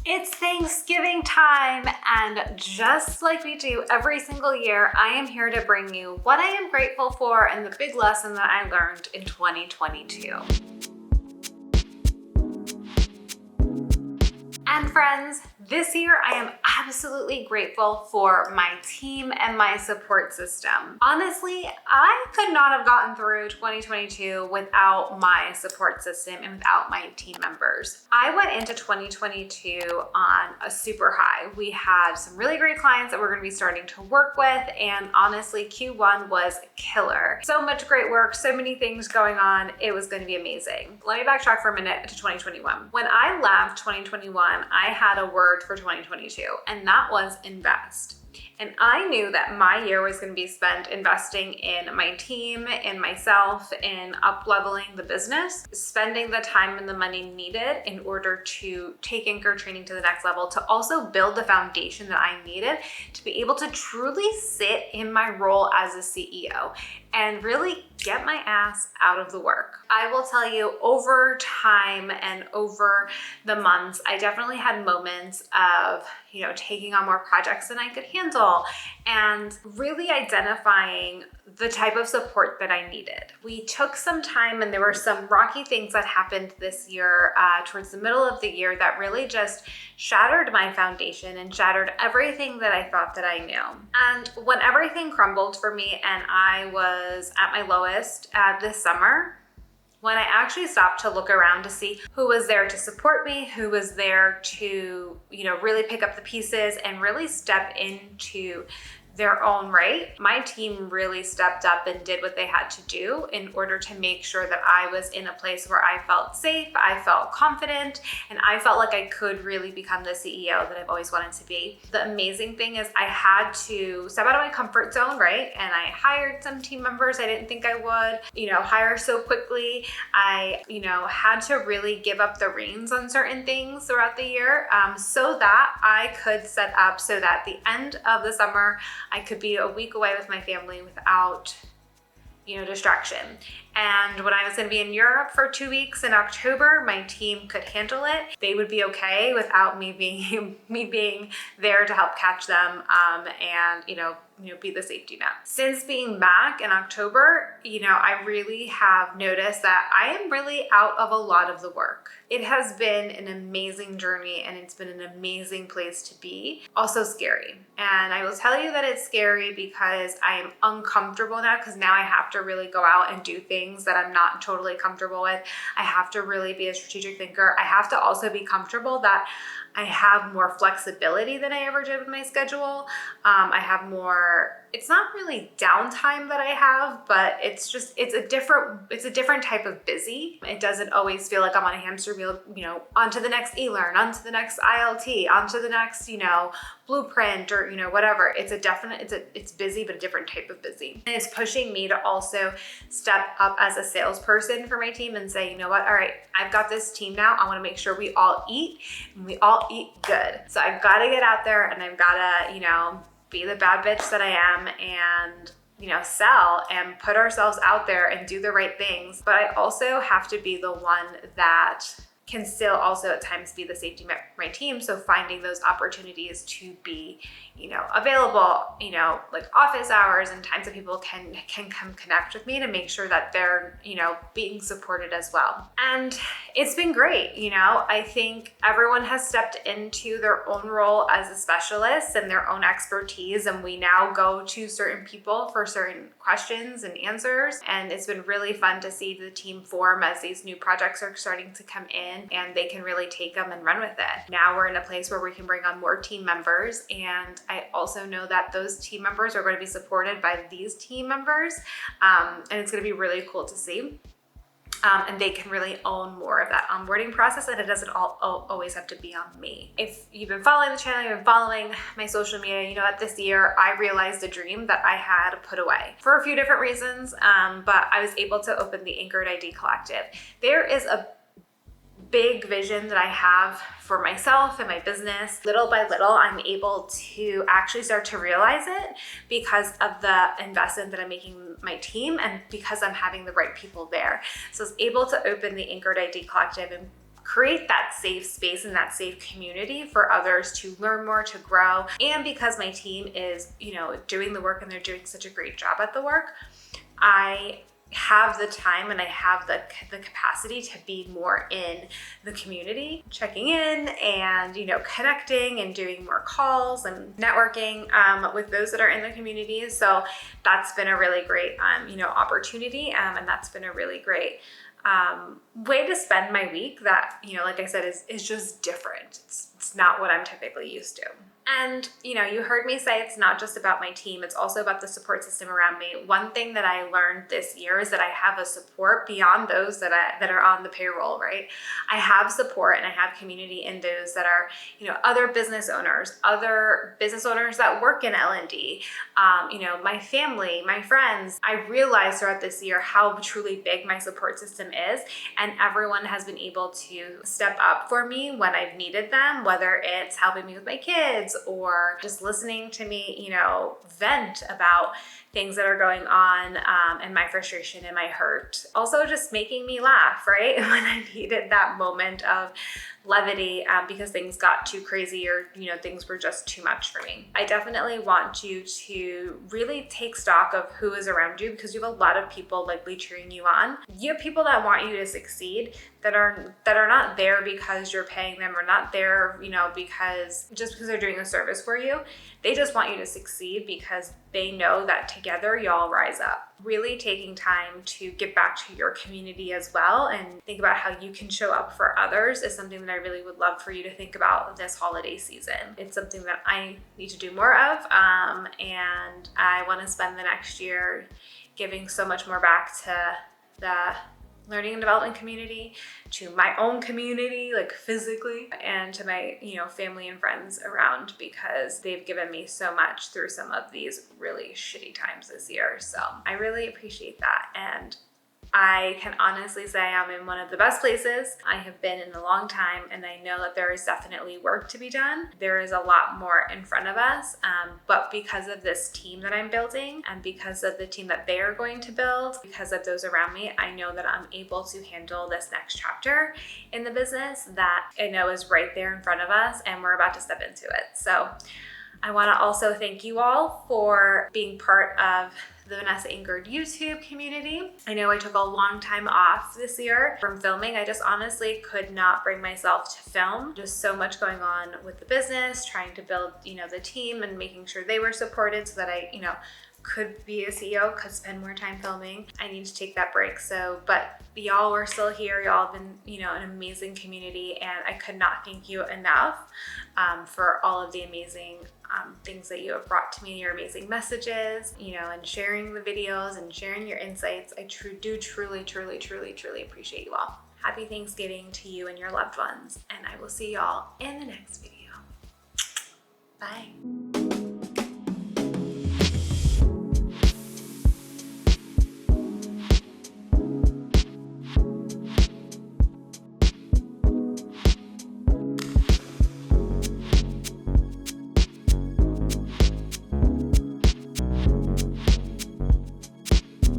It's Thanksgiving time, and just like we do every single year, I am here to bring you what I am grateful for and the big lesson that I learned in 2022. And friends, this year I am absolutely grateful for my team and my support system. Honestly, I could not have gotten through 2022 without my support system and without my team members. I went into 2022 on a super high. We had some really great clients that we're going to be starting to work with, and honestly, Q1 was killer. So much great work, so many things going on. It was going to be amazing. Let me backtrack for a minute to 2021. When I left 2021, I had a word for 2022, and that was invest. And I knew that my year was going to be spent investing in my team, in myself, in up-leveling the business, spending the time and the money needed in order to take Anchor training to the next level, to also build the foundation that I needed to be able to truly sit in my role as a CEO and really get my ass out of the work. I will tell you, over time and over the months, I definitely had moments of, taking on more projects than I could handle and really identifying the type of support that I needed. We took some time, and there were some rocky things that happened this year towards the middle of the year that really just shattered my foundation and shattered everything that I thought that I knew. And when everything crumbled for me and I was at my lowest this summer, when I actually stopped to look around to see who was there to support me, who was there to, really pick up the pieces and really step into their own right, my team really stepped up and did what they had to do in order to make sure that I was in a place where I felt safe, I felt confident, and I felt like I could really become the CEO that I've always wanted to be. The amazing thing is I had to step out of my comfort zone, right? And I hired some team members I didn't think I would, hire so quickly. I, had to really give up the reins on certain things throughout the year so that I could set up so that the end of the summer, I could be a week away with my family without, distraction. And when I was going to be in Europe for 2 weeks in October, my team could handle it. They would be okay without me being there to help catch them and be the safety net. Since being back in October, I really have noticed that I am really out of a lot of the work. It has been an amazing journey, and it's been an amazing place to be. Also scary. And I will tell you that it's scary because I am uncomfortable now, because now I have to really go out and do things that I'm not totally comfortable with. I have to really be a strategic thinker. I have to also be comfortable that I have more flexibility than I ever did with my schedule. I have more, it's not really downtime that I have, but it's a different type of busy. It doesn't always feel like I'm on a hamster wheel, onto the next e-learn, onto the next ILT, onto the next, blueprint or, whatever. It's busy, but a different type of busy. And it's pushing me to also step up as a salesperson for my team and say, all right, I've got this team now. I want to make sure we all eat and we all eat good. So I've got to get out there and I've got to, be the bad bitch that I am and sell and put ourselves out there and do the right things. But I also have to be the one that can still also at times be the safety net for my team. So finding those opportunities to be, available, like office hours and times that people can come connect with me to make sure that they're, being supported as well. And it's been great. I think everyone has stepped into their own role as a specialist and their own expertise. And we now go to certain people for certain questions and answers. And it's been really fun to see the team form as these new projects are starting to come in and they can really take them and run with it. Now we're in a place where we can bring on more team members. And I also know that those team members are going to be supported by these team members. And it's going to be really cool to see. And they can really own more of that onboarding process, and it doesn't always have to be on me. If you've been following the channel, you've been following my social media, you know that this year I realized a dream that I had put away for a few different reasons, but I was able to open the Anchored ID Collective. There is a big vision that I have for myself and my business. Little by little, I'm able to actually start to realize it because of the investment that I'm making in my team and because I'm having the right people there. So I was able to open the Anchored ID Collective and create that safe space and that safe community for others to learn more, to grow. And because my team is, doing the work and they're doing such a great job at the work, I have the time and I have the capacity to be more in the community, checking in and, connecting and doing more calls and networking with those that are in the community. So that's been a really great, opportunity. And that's been a really great way to spend my week that, like I said, is just different. It's not what I'm typically used to. And, you heard me say it's not just about my team, it's also about the support system around me. One thing that I learned this year is that I have a support beyond those that are on the payroll, right? I have support and I have community in those that are, other business owners that work in L&D, my family, my friends. I realized throughout this year how truly big my support system is, and everyone has been able to step up for me when I've needed them, whether it's helping me with my kids or just listening to me, vent about things that are going on and my frustration and my hurt. Also just making me laugh, right? When I needed that moment of levity because things got too crazy or, things were just too much for me. I definitely want you to really take stock of who is around you, because you have a lot of people likely cheering you on. You have people that want you to succeed that are not there because you're paying them, or not there, because they're doing a service for you. They just want you to succeed because they know that together y'all rise up. Really taking time to get back to your community as well and think about how you can show up for others is something that I really would love for you to think about this holiday season. It's something that I need to do more of, and I want to spend the next year giving so much more back to the learning and development community, to my own community, like physically, and to my, family and friends around, because they've given me so much through some of these really shitty times this year. So I really appreciate that. And I can honestly say I'm in one of the best places I have been in a long time, and I know that there is definitely work to be done. There is a lot more in front of us, but because of this team that I'm building, and because of the team that they are going to build, because of those around me, I know that I'm able to handle this next chapter in the business that I know is right there in front of us, and we're about to step into it. So I want to also thank you all for being part of the Vanessa Ingard YouTube community. I know I took a long time off this year from filming. I just honestly could not bring myself to film. Just so much going on with the business, trying to build, the team and making sure they were supported so that I, could be a CEO, could spend more time filming. I need to take that break. But y'all were still here. Y'all have been, an amazing community, and I could not thank you enough for all of the amazing things that you have brought to me, your amazing messages, and sharing the videos and sharing your insights. I do truly appreciate you all. Happy Thanksgiving to you and your loved ones, and I will see y'all in the next video. Bye.